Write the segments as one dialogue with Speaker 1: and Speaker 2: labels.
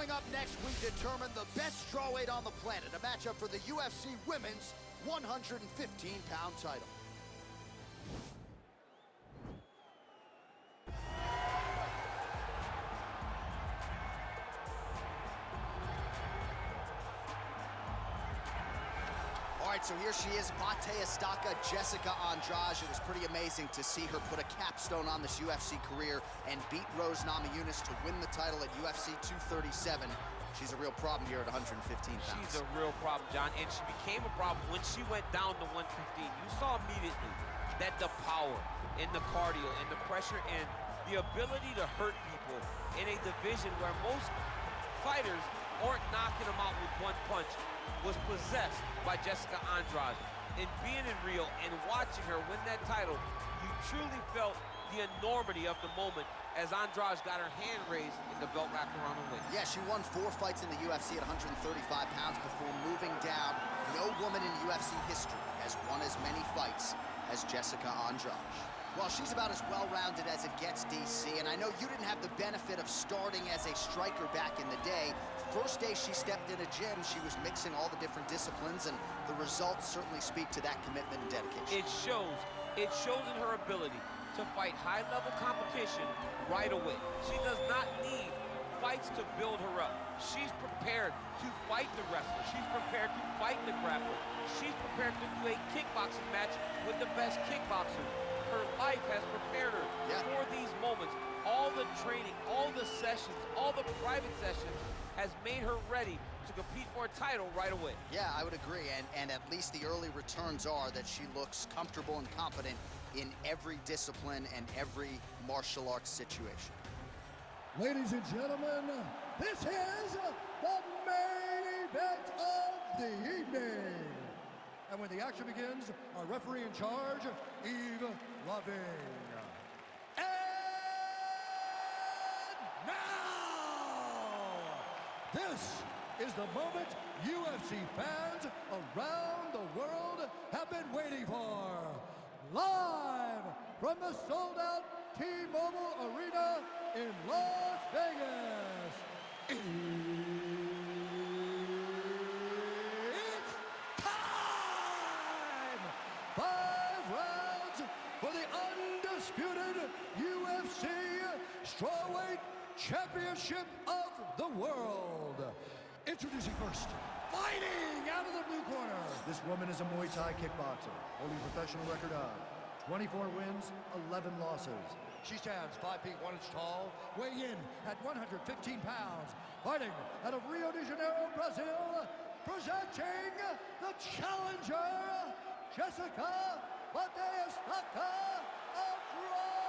Speaker 1: Coming up next, we determine the best strawweight on the planet, a matchup for the UFC Women's 115-pound title. All right, so here she is, Mate Estaca, Jessica Andrade. It was pretty amazing to see her put a capstone on this UFC career and beat Rose Namajunas to win the title at UFC 237. She's a real problem here at 115 pounds.
Speaker 2: She's a real problem, John, and she became a problem when she went down to 115. You saw immediately that the power and the cardio and the pressure and the ability to hurt people in a division where most fighters aren't knocking them out with one punch was possessed by Jessica Andrade. And being in Rio and watching her win that title, you truly felt the enormity of the moment as Andrade got her hand raised and the belt wrapped around her waist.
Speaker 1: Yeah, she won 4 fights in the UFC at 135 pounds before moving down. No woman in UFC history has won as many fights as Jessica Andrade. Well, she's about as well-rounded as it gets, DC, and I know you didn't have the benefit of starting as a striker back in the day. First day she stepped in a gym, she was mixing all the different disciplines, and the results certainly speak to that commitment and dedication.
Speaker 2: It shows. It shows in her ability to fight high-level competition right away. She does not need fights to build her up. She's prepared to fight the wrestler. She's prepared to fight the grappler. She's prepared to do a kickboxing match with the best kickboxer. Her life has prepared her for these moments. All the training, all the sessions, all the private sessions has made her ready to compete for a title right away.
Speaker 1: Yeah, I would agree, and at least the early returns are that she looks comfortable and confident in every discipline and every martial arts situation.
Speaker 3: Ladies and gentlemen, this is the main event of the evening. And when the action begins, our referee in charge, Yves Loving. And now, this is the moment UFC fans around the world have been waiting for. Live from the sold-out T-Mobile Arena in Las Vegas. It's time! 5 rounds for the undisputed UFC Strawweight Championship of the World. Introducing first, fighting out of the blue corner. This woman is a Muay Thai kickboxer, holding a professional record of 24 wins, 11 losses. She stands 5 feet 1 inch tall, weighing in at 115 pounds, fighting out of Rio de Janeiro, Brazil, presenting the challenger, Jessica Estaca Andrade.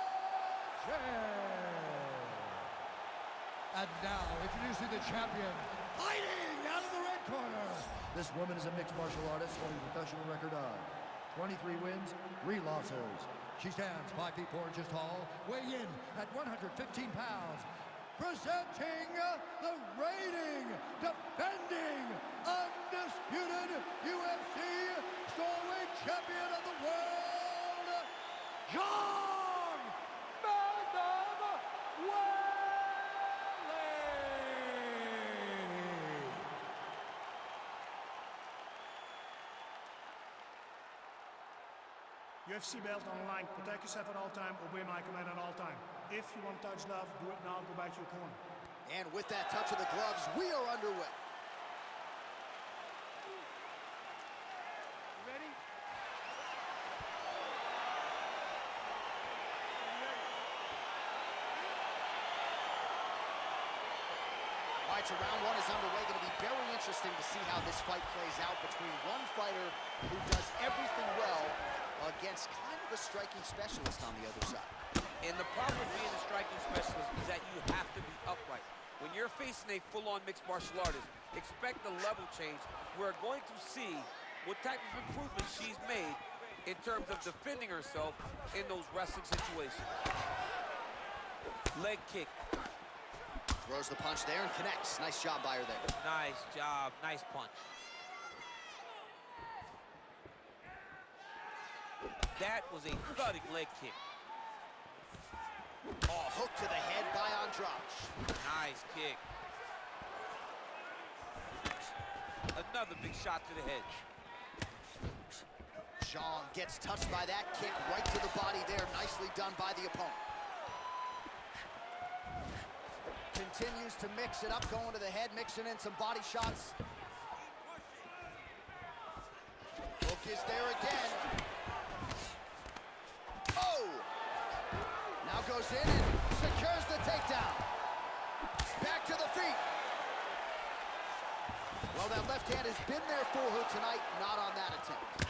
Speaker 3: And now, introducing the champion, fighting out of the red corner. This woman is a mixed martial artist holding a professional record of 23 wins, 3 losses. She stands 5 feet 4 inches tall, weighing in at 115 pounds. Presenting the reigning, defending, undisputed UFC strawweight champion of the world, Zhang Weili.
Speaker 4: UFC belt on the line. Protect yourself at all time. Obey my command at all time. If you want to touch love, do it now. Go back to your corner.
Speaker 1: And with that touch of the gloves, we are underway.
Speaker 4: You ready?
Speaker 1: All right, so round 1 is underway. Going to be very interesting to see how this fight plays out between one fighter who does everything well against kind of a striking specialist on the other side.
Speaker 2: And the problem with being a striking specialist is that you have to be upright. When you're facing a full-on mixed martial artist, expect the level change. We're going to see what type of improvements she's made in terms of defending herself in those wrestling situations. Leg kick.
Speaker 1: Throws the punch there and connects. Nice job by her there.
Speaker 2: Nice job. Nice punch. That was a thudding leg kick.
Speaker 1: Oh, hook to the head by Andrade.
Speaker 2: Nice kick. Another big shot to the head.
Speaker 1: Zhang gets touched by that kick right to the body there. Nicely done by the opponent. Continues to mix it up, going to the head, mixing in some body shots. Hook is there again. Oh! Now goes in and secures the takedown. Back to the feet. Well, that left hand has been there for her tonight, not on that attempt.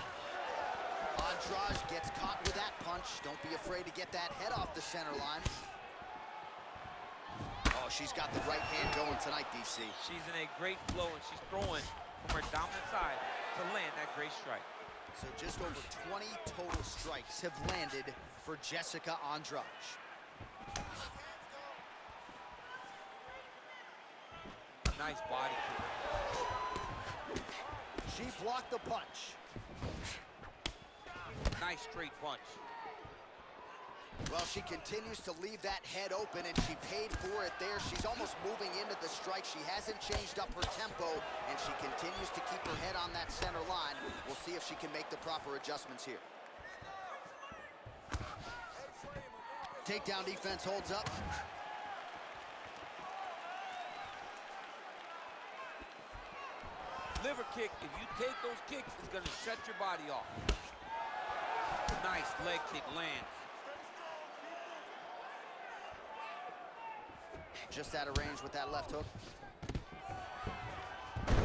Speaker 1: Andrade gets caught with that punch. Don't be afraid to get that head off the center line. Oh, she's got the right hand going tonight, DC.
Speaker 2: She's in a great flow, and she's throwing from her dominant side to land that great strike.
Speaker 1: So just over 20 total strikes have landed for Jessica Andrade.
Speaker 2: Nice body kick.
Speaker 1: She blocked the punch.
Speaker 2: Nice straight punch.
Speaker 1: Well, she continues to leave that head open, and she paid for it there. She's almost moving into the strike. She hasn't changed up her tempo, and she continues to keep her head on that center line. We'll see if she can make the proper adjustments here. Takedown defense holds up.
Speaker 2: Liver kick, if you take those kicks, it's going to shut your body off. Nice leg kick lands.
Speaker 1: Just out of range with that left hook.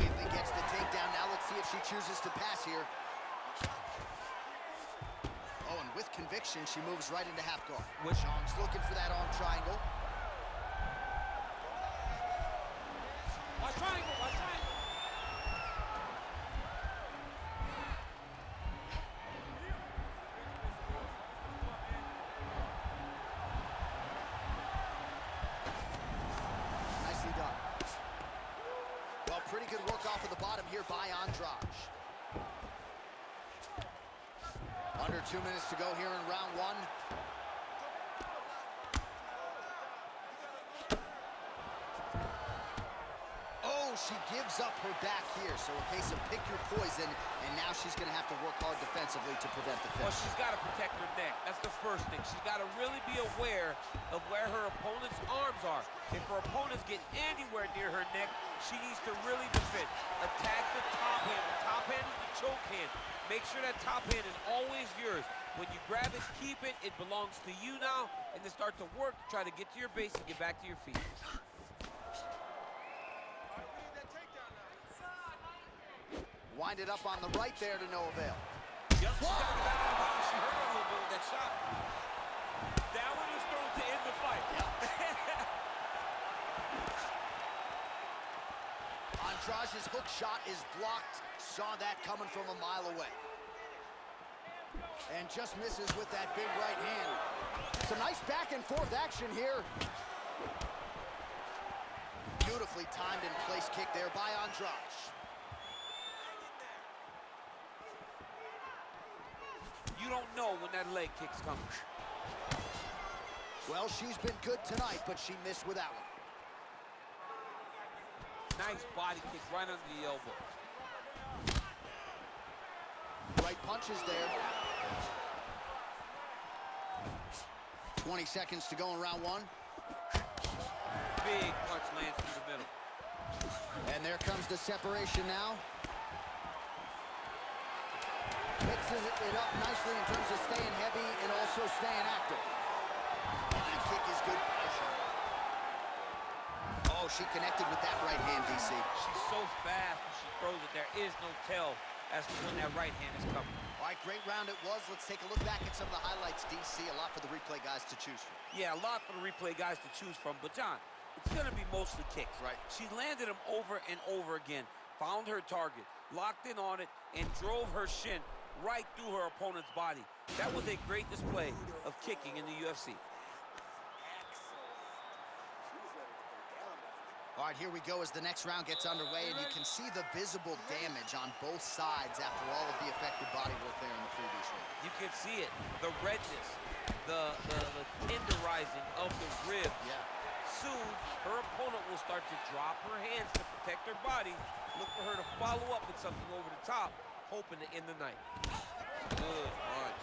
Speaker 1: Weili gets the takedown. Now let's see if she chooses to pass here. Oh, and with conviction, she moves right into half guard. Zhang's looking for that arm triangle.
Speaker 2: Watch triangle, watch triangle.
Speaker 1: Pretty good work off of the bottom here by Andrade. Under 2 minutes to go here in round one. Oh, she gives up her back here. So a case of pick your poison, and now she's going to have to work hard defensively to prevent the finish.
Speaker 2: Well, she's got to protect her neck. That's the first thing. She's got to really be aware of where her opponent's arms are. If her opponent's getting anywhere near her neck, she needs to really defend. Attack the top hand. The top hand is the choke hand. Make sure that top hand is always yours. When you grab it, keep it. It belongs to you now. And then start to work, try to get to your base and get back to your feet.
Speaker 1: Wind it up on the right there to no avail.
Speaker 2: Yep, she got to get back out of bounds. She hurt her a little bit with that shot. That one was thrown to end the fight.
Speaker 1: Yep. Andrade's hook shot is blocked. Saw that coming from a mile away. And just misses with that big right hand. Some nice back and forth action here. Beautifully timed and placed kick there by Andrade.
Speaker 2: You don't know when that leg kick's coming.
Speaker 1: Well, she's been good tonight, but she missed with that one.
Speaker 2: Nice body kick right under the elbow.
Speaker 1: Right punches there. 20 seconds to go in round one.
Speaker 2: Big punch lands through the middle.
Speaker 1: And there comes the separation now. Mixes it up nicely in terms of staying heavy and also staying active. That kick is good. Oh, she connected with that right hand, DC.
Speaker 2: She's so fast when she throws it. There is no tell as to when that right hand is coming.
Speaker 1: All right, great round it was. Let's take a look back at some of the highlights, DC. A lot for the replay guys to choose from.
Speaker 2: Yeah, a lot for the replay guys to choose from. But, John, it's going to be mostly kicks.
Speaker 1: Right.
Speaker 2: She landed them over and over again, found her target, locked in on it, and drove her shin right through her opponent's body. That was a great display of kicking in the UFC.
Speaker 1: All right, here we go as the next round gets underway, and you can see the visible damage on both sides after all of the effective body work there in the previous round.
Speaker 2: You can see it, the redness, the tenderizing of the rib.
Speaker 1: Yeah.
Speaker 2: Soon, her opponent will start to drop her hands to protect her body, Look for her to follow up with something over the top, hoping to end the night. Good punch.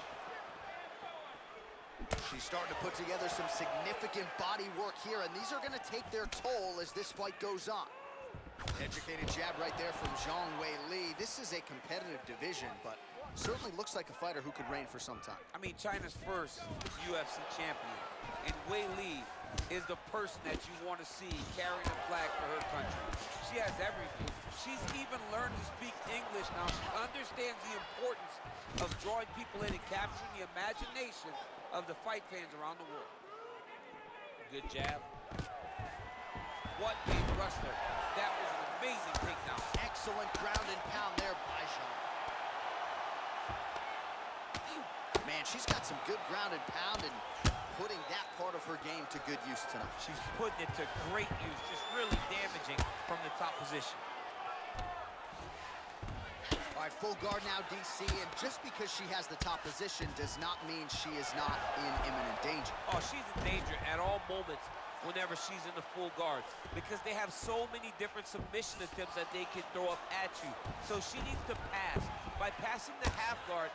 Speaker 1: She's starting to put together some significant body work here, and these are going to take their toll as this fight goes on. Educated jab right there from Zhang Weili. This is a competitive division, but certainly looks like a fighter who could reign for some time.
Speaker 2: I mean, China's first UFC champion, and Weili is the person that you want to see carrying the flag for her country. She has everything. She's even learned to speak English now. She understands the importance of drawing people in and capturing the imagination of the fight fans around the world. Good jab. What a wrestler. That was an amazing takedown.
Speaker 1: Excellent ground and pound there by Zhang. Man, she's got some good ground and pound and putting that part of her game to good use tonight.
Speaker 2: She's putting it to great use, just really damaging from the top position.
Speaker 1: All right, full guard now, DC, and just because she has the top position does not mean she is not in imminent danger.
Speaker 2: Oh, she's in danger at all moments whenever she's in the full guard because they have so many different submission attempts that they can throw up at you. So she needs to pass. By passing the half guard,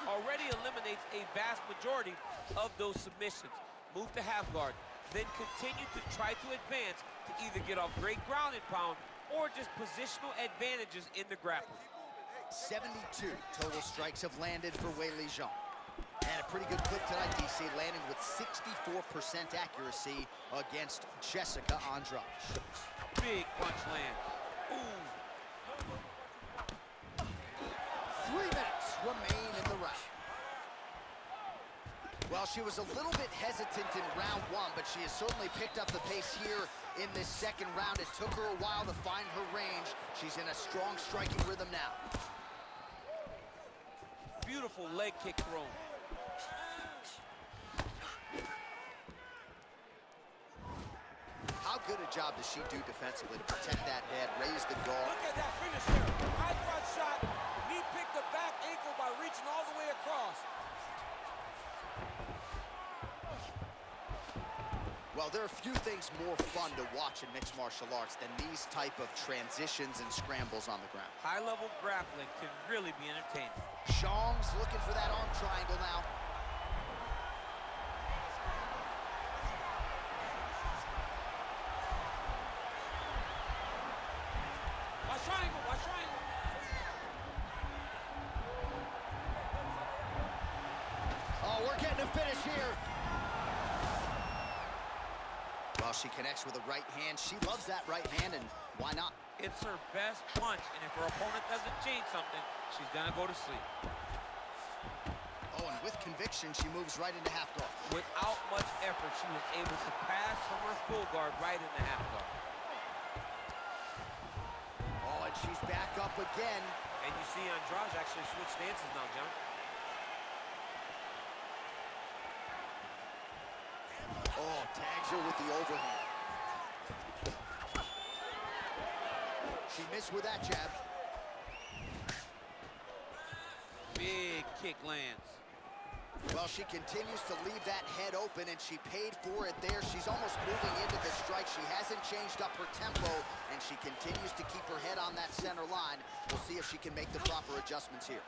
Speaker 2: already eliminates a vast majority of those submissions. Move to half guard, then continue to try to advance to either get off great ground and pound or just positional advantages in the grappling.
Speaker 1: 72 total strikes have landed for Weili Zhang. And a pretty good clip tonight, DC, landing with 64% accuracy against Jessica Andrade.
Speaker 2: Big punch land. Ooh.
Speaker 1: 3 minutes remain in the round. Well, she was a little bit hesitant in round 1, but she has certainly picked up the pace here in this second round. It took her a while to find her range. She's in a strong striking rhythm now.
Speaker 2: Beautiful leg kick thrown.
Speaker 1: How good a job does she do defensively to protect that head, raise the guard?
Speaker 2: Look at that finish there. High front shot. He picked the back ankle by reaching all the way across.
Speaker 1: Well, there are few things more fun to watch in mixed martial arts than these type of transitions and scrambles on the ground.
Speaker 2: High-level grappling can really be entertaining.
Speaker 1: Zhang's looking for that arm triangle now.
Speaker 2: Watch triangle, watch triangle.
Speaker 1: Oh, we're getting a finish here. Well, she connects with a right hand. She loves that right hand, and why not?
Speaker 2: It's her best punch, and if her opponent doesn't change something, she's gonna go to sleep.
Speaker 1: Oh, and with conviction, she moves right into half guard.
Speaker 2: Without much effort, she was able to pass from her full guard right into half guard.
Speaker 1: Oh, and she's back up again.
Speaker 2: And you see Andrade actually switch stances now, John.
Speaker 1: Oh, tags her with the overhand. She missed with that jab.
Speaker 2: Big kick lands.
Speaker 1: Well, she continues to leave that head open, and she paid for it there. She's almost moving into the strike. She hasn't changed up her tempo, and she continues to keep her head on that center line. We'll see if she can make the proper adjustments here.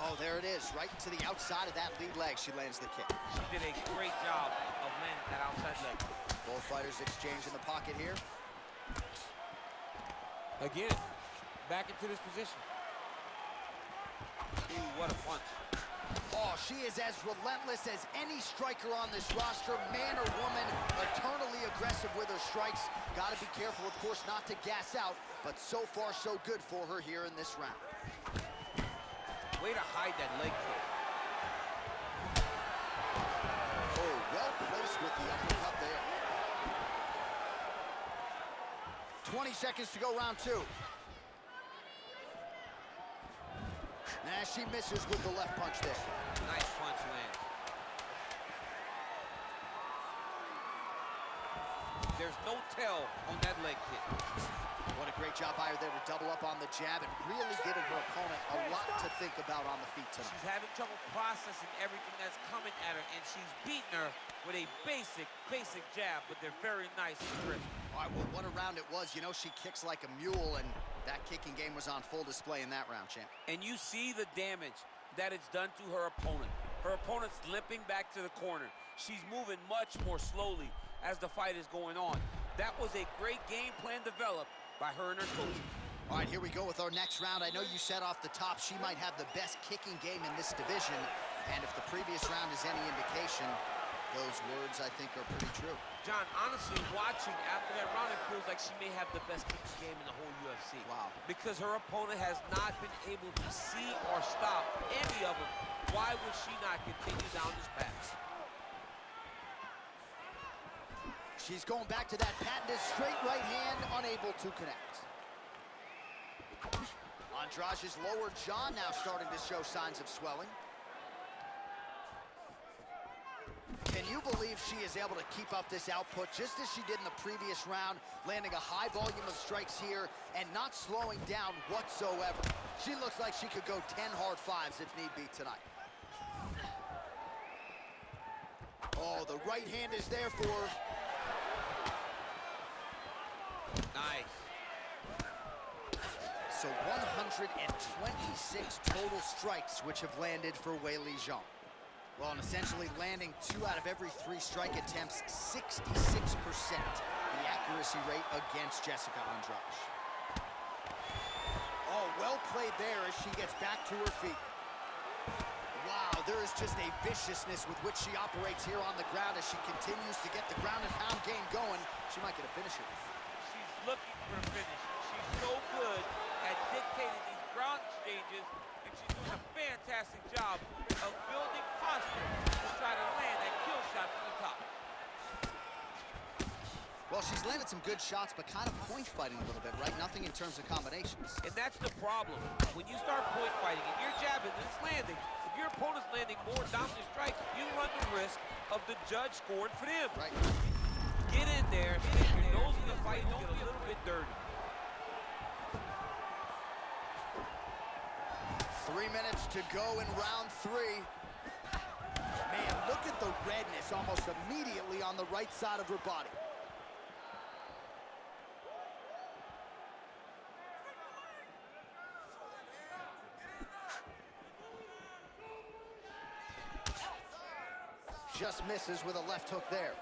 Speaker 1: Oh, there it is. Right to the outside of that lead leg, she lands the kick.
Speaker 2: She did a great job of landing that outside leg.
Speaker 1: Both fighters exchange in the pocket here.
Speaker 2: Again, back into this position. Ooh, what a punch.
Speaker 1: Oh, she is as relentless as any striker on this roster, man or woman, eternally aggressive with her strikes. Got to be careful, of course, not to gas out, but so far so good for her here in this round.
Speaker 2: Way to hide that leg kick.
Speaker 1: Oh, well placed with the uppercut there. 20 seconds to go, round 2. Nah, she misses with the left punch there.
Speaker 2: Nice punch lands. There's no tell on that leg kick.
Speaker 1: What a great job by her there to double up on the jab and really giving her opponent a lot to think about on the feet tonight.
Speaker 2: She's having trouble processing everything that's coming at her, and she's beating her with a basic jab, but they're very nice and crisp.
Speaker 1: All right, well, what a round round it was. You know, she kicks like a mule, and that kicking game was on full display in that round, champ.
Speaker 2: And you see the damage that it's done to her opponent. Her opponent's limping back to the corner. She's moving much more slowly as the fight is going on. That was a great game plan developed by her and her coach.
Speaker 1: All right, here we go with our next round. I know you said off the top she might have the best kicking game in this division, and if the previous round is any indication, those words, I think, are pretty true.
Speaker 2: John, honestly, watching after that round, it feels like she may have the best kicking game in the whole UFC.
Speaker 1: Wow. Because
Speaker 2: her opponent has not been able to see or stop any of them. Why would she not continue down this path?
Speaker 1: She's going back to that patented straight right hand, unable to connect. Andrade's lower jaw now starting to show signs of swelling. Can you believe she is able to keep up this output just as she did in the previous round, landing a high volume of strikes here and not slowing down whatsoever? She looks like she could go 10 hard fives if need be tonight. Oh, the right hand is there for her.
Speaker 2: Nice.
Speaker 1: So 126 total strikes which have landed for Weili Zhang. Well, and essentially landing 2 out of every 3 strike attempts, 66% the accuracy rate against Jessica Andrade. Oh, well played there as she gets back to her feet. Wow, there is just a viciousness with which she operates here on the ground as she continues to get the ground and pound game going. She might get a finish here.
Speaker 2: She's looking for a finish. She's so good at dictating these ground exchanges, and she's doing a fantastic job of building posture to try to land that kill shot from the top.
Speaker 1: Well, she's landed some good shots, but kind of point fighting a little bit, right? Nothing in terms of combinations.
Speaker 2: And that's the problem. When you start point fighting and you're jabbing and it's landing, if your opponent's landing more dominant strikes, you run the risk of the judge scoring for them.
Speaker 1: Right.
Speaker 2: Get in there, stick your nose in the fight, and get a little bit dirty.
Speaker 1: 3 minutes to go in round 3. Man, look at the redness almost immediately on the right side of her body. Just misses with a left hook there.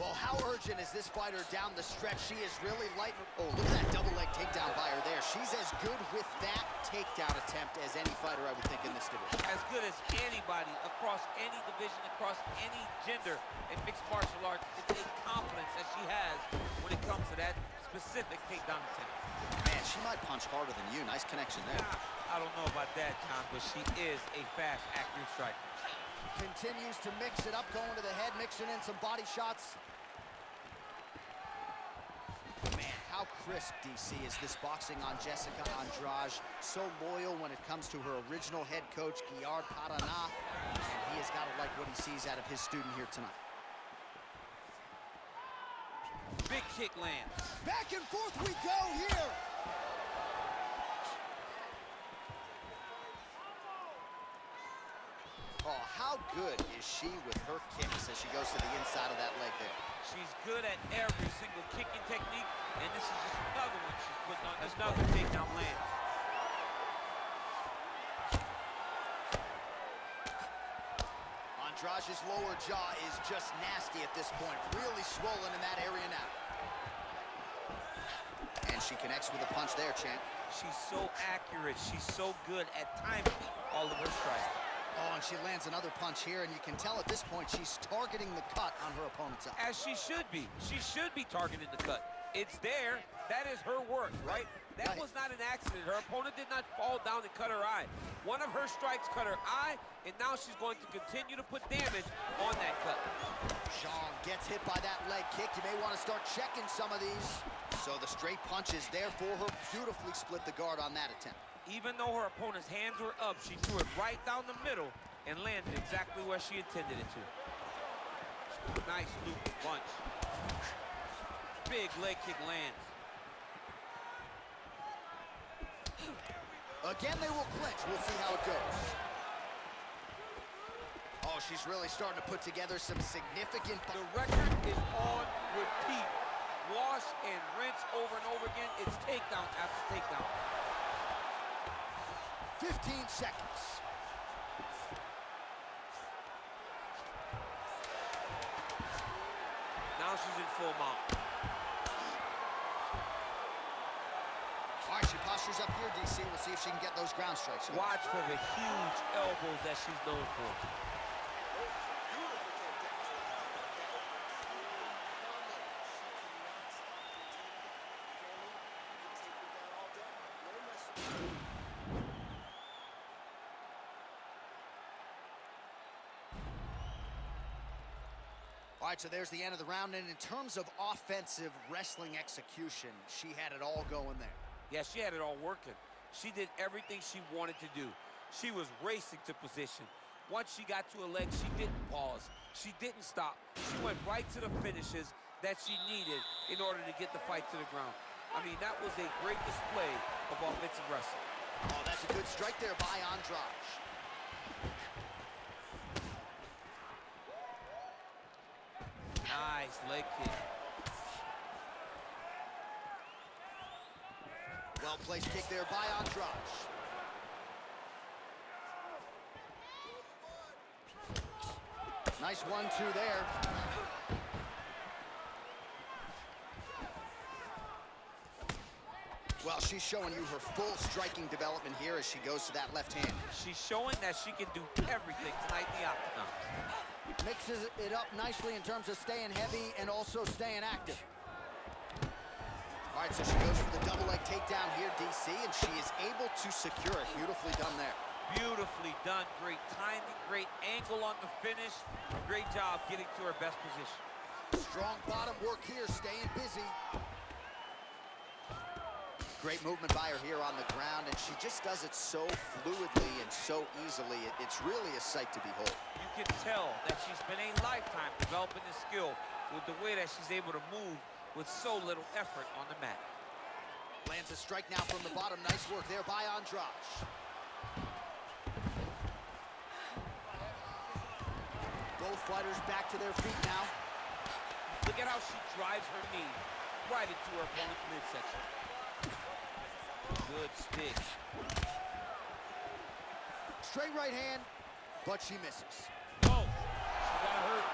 Speaker 1: Well, how urgent is this fighter down the stretch? She is really light. Oh, look at that double leg takedown by her there. She's as good with that takedown attempt as any fighter, I would think, in this division.
Speaker 2: As good as anybody across any division, across any gender in mixed martial arts. It's a confidence that she has when it comes to that specific takedown attempt.
Speaker 1: Man, she might punch harder than you. Nice connection there.
Speaker 2: I don't know about that, John, but she is a fast, accurate striker.
Speaker 1: Continues to mix it up, going to the head, mixing in some body shots. Man, how crisp, DC, is this boxing on Jessica Andrade. So loyal when it comes to her original head coach, Guillard Paraná. And he has got to like what he sees out of his student here tonight.
Speaker 2: Big kick lands.
Speaker 1: Back and forth we go here. Oh, how good is she with her kicks as she goes to the inside of that leg there?
Speaker 2: She's good at every single kicking technique, and this is just another one she's putting on. Another takedown land.
Speaker 1: Andrade's lower jaw is just nasty at this point. Really swollen in that area now. And she connects with a punch there, champ.
Speaker 2: She's so accurate. She's so good at timing all of her strikes.
Speaker 1: Oh, and she lands another punch here, and you can tell at this point she's targeting the cut on her opponent's eye.
Speaker 2: As she should be. She should be targeting the cut. It's there. That is her work, right? That was not an accident. Her opponent did not fall down and cut her eye. One of her strikes cut her eye, and now she's going to continue to put damage on that cut.
Speaker 1: Zhang gets hit by that leg kick. You may want to start checking some of these. So the straight punch is there for her. Beautifully split the guard on that attempt.
Speaker 2: Even though her opponent's hands were up, she threw it right down the middle and landed exactly where she intended it to. Nice looping punch. Big leg kick lands.
Speaker 1: Again, they will clinch. We'll see how it goes. Oh, she's really starting to put together some significant...
Speaker 2: The record is on repeat rinse over and over again. It's takedown after takedown.
Speaker 1: 15 seconds.
Speaker 2: Now she's in full mount.
Speaker 1: All right, she postures up here, DC. We'll see if she can get those ground strikes.
Speaker 2: Watch for the huge elbows that she's known for.
Speaker 1: All right, so there's the end of the round, and in terms of offensive wrestling execution, she had it all going there.
Speaker 2: Yeah, she had it all working. She did everything she wanted to do. She was racing to position. Once she got to her leg, she didn't pause. She didn't stop. She went right to the finishes that she needed in order to get the fight to the ground. I mean, that was a great display of offensive wrestling.
Speaker 1: Oh, that's a good strike there by Andrade.
Speaker 2: Nice leg kick.
Speaker 1: Well-placed kick there by Andrade. Nice 1-2 there. Well, she's showing you her full striking development here as she goes to that left hand.
Speaker 2: She's showing that she can do everything tonight in the octagon.
Speaker 1: Mixes it up nicely in terms of staying heavy and also staying active. All right, so she goes for the double leg takedown here, DC, and she is able to secure it. Beautifully done there.
Speaker 2: Beautifully done. Great timing, great angle on the finish. Great job getting to her best position.
Speaker 1: Strong bottom work here, staying busy. Great movement by her here on the ground, and she just does it so fluidly and so easily. It's really a sight to behold.
Speaker 2: You can tell that she's been a lifetime developing this skill with the way that she's able to move with so little effort on the mat.
Speaker 1: Lands a strike now from the bottom. Nice work there by Andrade. Both fighters back to their feet now.
Speaker 2: Look at how she drives her knee right into her opponent's midsection. Good stick.
Speaker 1: Straight right hand, but she misses.
Speaker 2: No, she got hurt.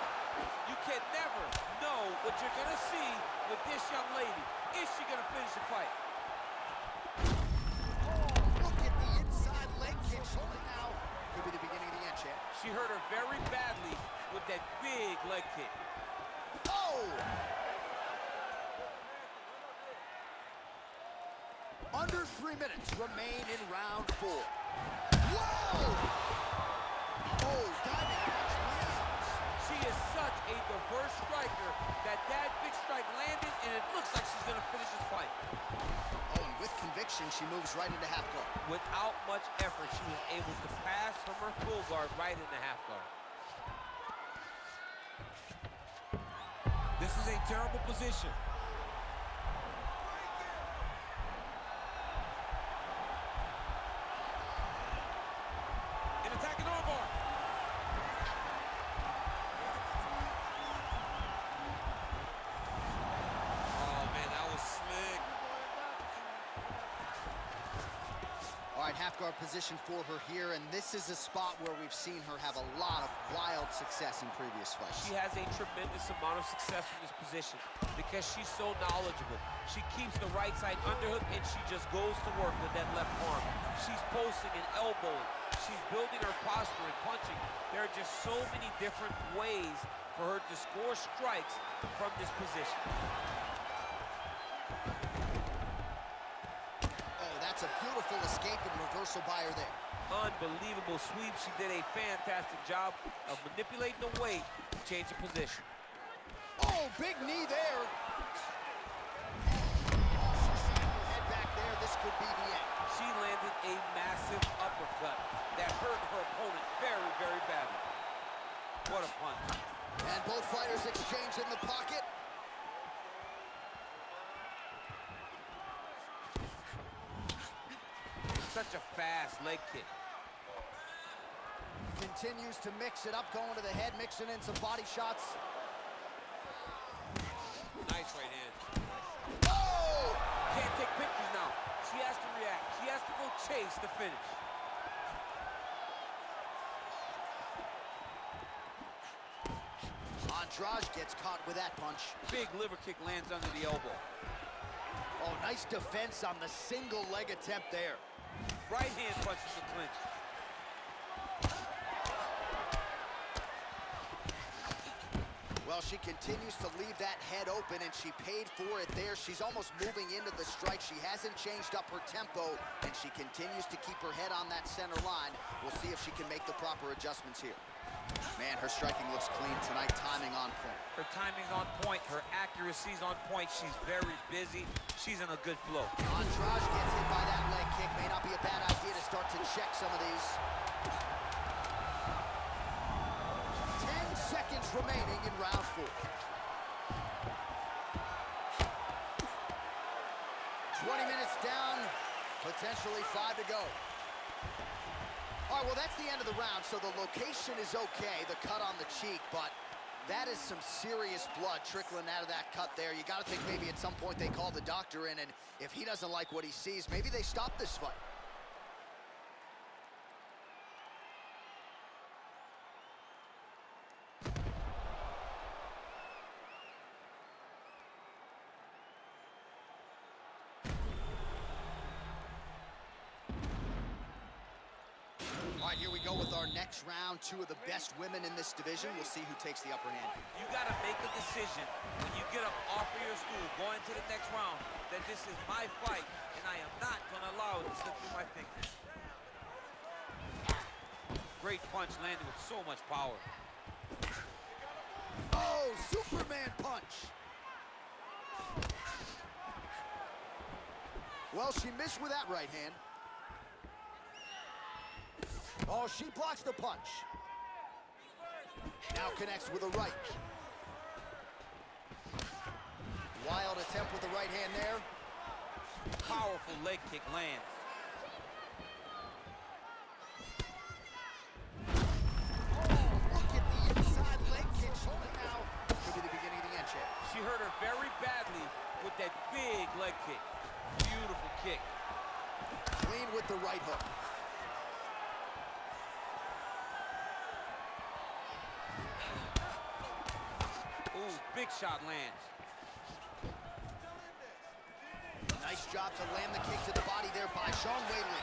Speaker 2: You can never know what you're gonna see with this young lady. Is she gonna finish the fight?
Speaker 1: Oh, look at the inside leg kick. Hold it now. Could be the beginning of the end, champ.
Speaker 2: She hurt her very badly with that big leg kick.
Speaker 1: Oh! Under 3 minutes remain in round 4. Whoa! Oh, diving catch lands.
Speaker 2: She is such a diverse striker that big strike landed, and it looks like she's gonna finish this fight.
Speaker 1: Oh, and with conviction, she moves right into half guard.
Speaker 2: Without much effort, she was able to pass from her full guard right into half guard. This is a terrible position. An attacking armbar. Oh, man, that was slick.
Speaker 1: All right, half guard position for her here, and this is a spot where we've seen her have a lot of wild success in previous fights.
Speaker 2: She has a tremendous amount of success in this position because she's so knowledgeable. She keeps the right side underhook, and she just goes to work with that left arm. She's posting and elbowing. She's building her posture and punching. There are just so many different ways for her to score strikes from this position.
Speaker 1: Oh, that's a beautiful escape and reversal by her there.
Speaker 2: Unbelievable sweep. She did a fantastic job of manipulating the weight to change the position.
Speaker 1: Oh, big knee there. She slammed her head back there. This could be the end.
Speaker 2: She landed a massive uppercut that hurt her opponent very, very badly. What a punch.
Speaker 1: And both fighters exchange in the pocket.
Speaker 2: Such a fast leg kick.
Speaker 1: Continues to mix it up, going to the head, mixing in some body shots.
Speaker 2: Nice right hand.
Speaker 1: Oh!
Speaker 2: takes the finish.
Speaker 1: Andrade gets caught with that punch.
Speaker 2: Big liver kick lands under the elbow.
Speaker 1: Oh, nice defense on the single leg attempt there.
Speaker 2: Right hand punches the clinch.
Speaker 1: Well, she continues to leave that head open, and she paid for it there. She's almost moving into the strike. She hasn't changed up her tempo, and she continues to keep her head on that center line. We'll see if she can make the proper adjustments here. Man, her striking looks clean tonight, timing on point.
Speaker 2: Her timing's on point, her accuracy's on point. She's very busy. She's in a good flow.
Speaker 1: Andrade gets hit by that leg kick. May not be a bad idea to start to check some of these. 10 seconds remaining in round 4. 20 minutes down, potentially 5 to go. All right, well, that's the end of the round, so the location is okay, the cut on the cheek, but that is some serious blood trickling out of that cut there. You got to think maybe at some point they call the doctor in, and if he doesn't like what he sees, maybe they stop this fight. All right, here we go with our next round. 2 of the best women in this division. We'll see who takes the upper hand.
Speaker 2: You got to make a decision when you get up off of your stool going to the next round that this is my fight, and I am not going to allow it to slip through my fingers. Great punch landed with so much power.
Speaker 1: Oh, Superman punch. Well, she missed with that right hand. Oh, she blocks the punch. Now connects with a right. Wild attempt with the right hand there.
Speaker 2: Powerful leg kick lands.
Speaker 1: Oh, look at the inside leg kick. Now could be the beginning of the end, champ.
Speaker 2: She hurt her very badly with that big leg kick. Beautiful kick.
Speaker 1: Clean with the right hook.
Speaker 2: Ooh, big shot lands.
Speaker 1: Nice job to land the kick to the body there by Zhang Weili.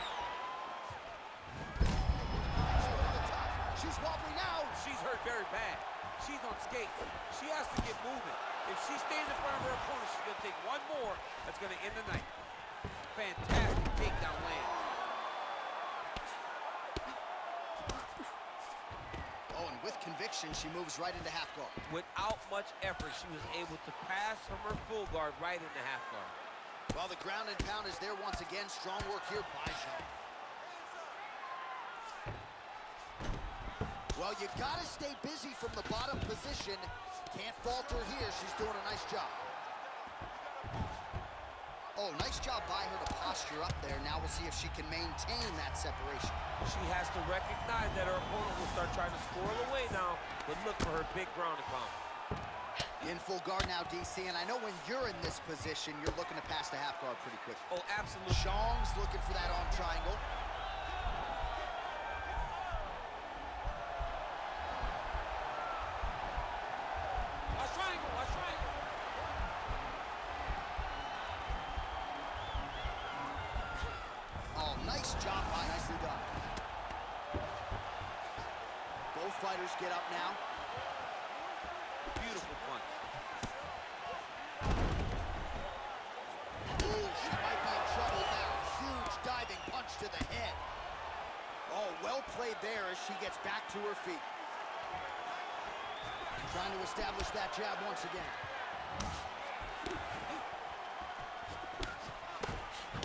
Speaker 1: She's wobbly now.
Speaker 2: She's hurt very bad. She's on skates. She has to get moving. If she stays in front of her opponent, she's going to take one more. That's going to end the night. Fantastic takedown land.
Speaker 1: Oh, and with conviction, she moves right into half guard.
Speaker 2: Without much effort, she was able to pass from her full guard right into half guard.
Speaker 1: Well, the ground and pound is there once again. Strong work here by Zhang. Well, you gotta stay busy from the bottom position. Can't falter here. She's doing a nice job. Oh, nice job by her to posture up there. Now we'll see if she can maintain that separation.
Speaker 2: She has to recognize that her opponent will start trying to squirrel away now, but look for her big ground and pound.
Speaker 1: In full guard now, DC, and I know when you're in this position, you're looking to pass the half guard pretty quick.
Speaker 2: Oh, absolutely.
Speaker 1: Zhang's looking for that arm triangle.
Speaker 2: Watch triangle, watch triangle.
Speaker 1: Oh, nice job by, nicely done. Both fighters get up now.
Speaker 2: Beautiful punch.
Speaker 1: Ooh, she might be in trouble now. Huge diving punch to the head. Oh, well played there as she gets back to her feet. Trying to establish that jab once again.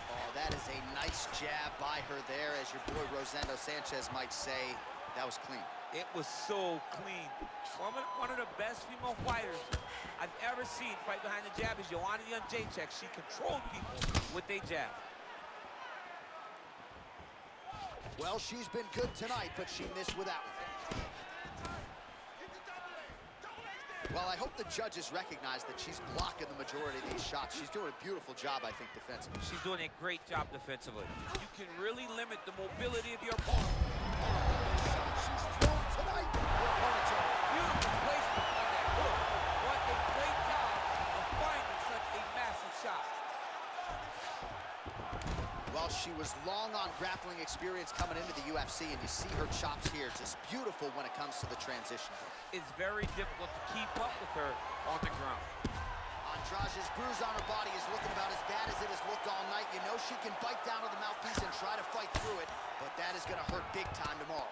Speaker 1: Oh, that is a nice jab by her there, as your boy Rosendo Sanchez might say. That was clean.
Speaker 2: It was so clean. One of the best female fighters I've ever seen fight behind the jab is Joanna Jędrzejczyk. She controlled people with their jab.
Speaker 1: Well, she's been good tonight, but she missed with that one. Well, I hope the judges recognize that she's blocking the majority of these shots. She's doing a beautiful job, I think, defensively.
Speaker 2: She's doing a great job defensively. You can really limit the mobility of your opponent.
Speaker 1: She's thrown tonight.
Speaker 2: Beautiful placement on that hook. What a great job of finding such a massive shot.
Speaker 1: Well, she was long on grappling experience coming into the UFC, and you see her chops here, just beautiful when it comes to the transition.
Speaker 2: It's very difficult to keep up with her on the ground.
Speaker 1: Andrade's bruise on her body is looking about as bad as it has looked all night. You know she can bite down to the mouthpiece and try to fight through it, but that is going to hurt big time tomorrow.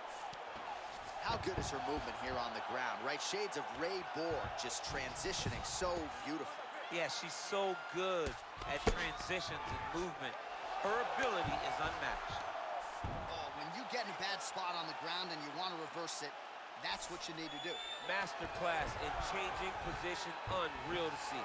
Speaker 1: How good is her movement here on the ground, right? Shades of Ray Borg, just transitioning so beautiful.
Speaker 2: Yeah, she's so good at transitions and movement. Her ability is unmatched.
Speaker 1: Oh, when you get in a bad spot on the ground and you want to reverse it, that's what you need to do.
Speaker 2: Masterclass in changing position, unreal to see.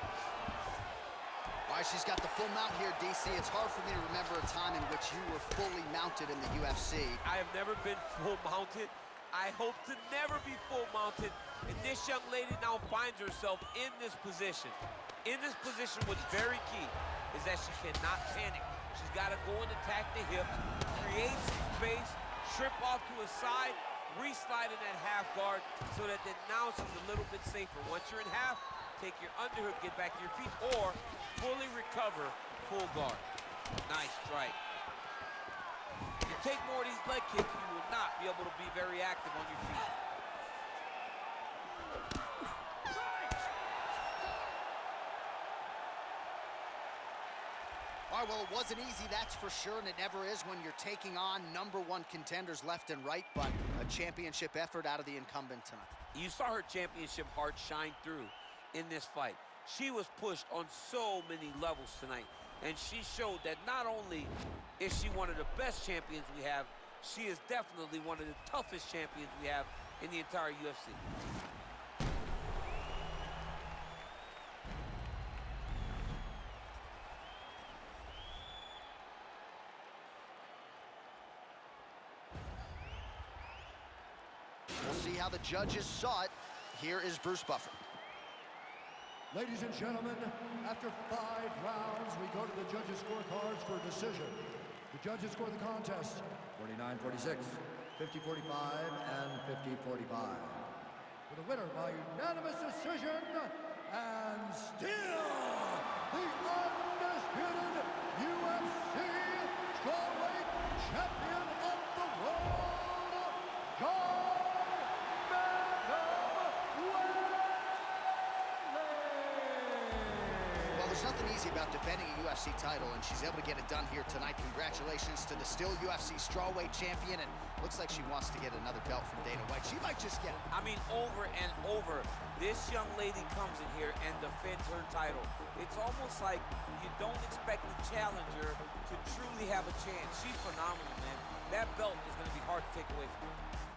Speaker 1: All right, she's got the full mount here, DC. It's hard for me to remember a time in which you were fully mounted in the UFC.
Speaker 2: I have never been full mounted. I hope to never be full mounted. And this young lady now finds herself in this position. In this position, what's very key is that she cannot panic. She's got to go and attack the hip, create some space, trip off to a side, re-slide in that half guard so that then now she's a little bit safer. Once you're in half, take your underhook, get back to your feet, or fully recover, full guard. Nice strike. If you take more of these leg kicks, you will not be able to be very active on your feet.
Speaker 1: All right, well, it wasn't easy, that's for sure, and it never is when you're taking on #1 contenders left and right, but a championship effort out of the incumbent tonight.
Speaker 2: You saw her championship heart shine through in this fight. She was pushed on so many levels tonight, and she showed that not only is she one of the best champions we have, she is definitely one of the toughest champions we have in the entire UFC.
Speaker 1: We'll see how the judges saw it. Here is Bruce Buffer.
Speaker 3: Ladies and gentlemen, after 5 rounds, we go to the judges' scorecards for decision. The judges score the contest 49-46, 50-45, and 50-45. For the winner by unanimous decision, and still the undisputed UFC strawweight champion of the world, Zhang
Speaker 1: There's nothing easy about defending a UFC title, and she's able to get it done here tonight. Congratulations to the still UFC strawweight champion, and looks like she wants to get another belt from Dana White. She might just get it.
Speaker 2: I mean, over and over, this young lady comes in here and defends her title. It's almost like you don't expect the challenger to truly have a chance. She's phenomenal, man. That belt is going to be hard to take away from her.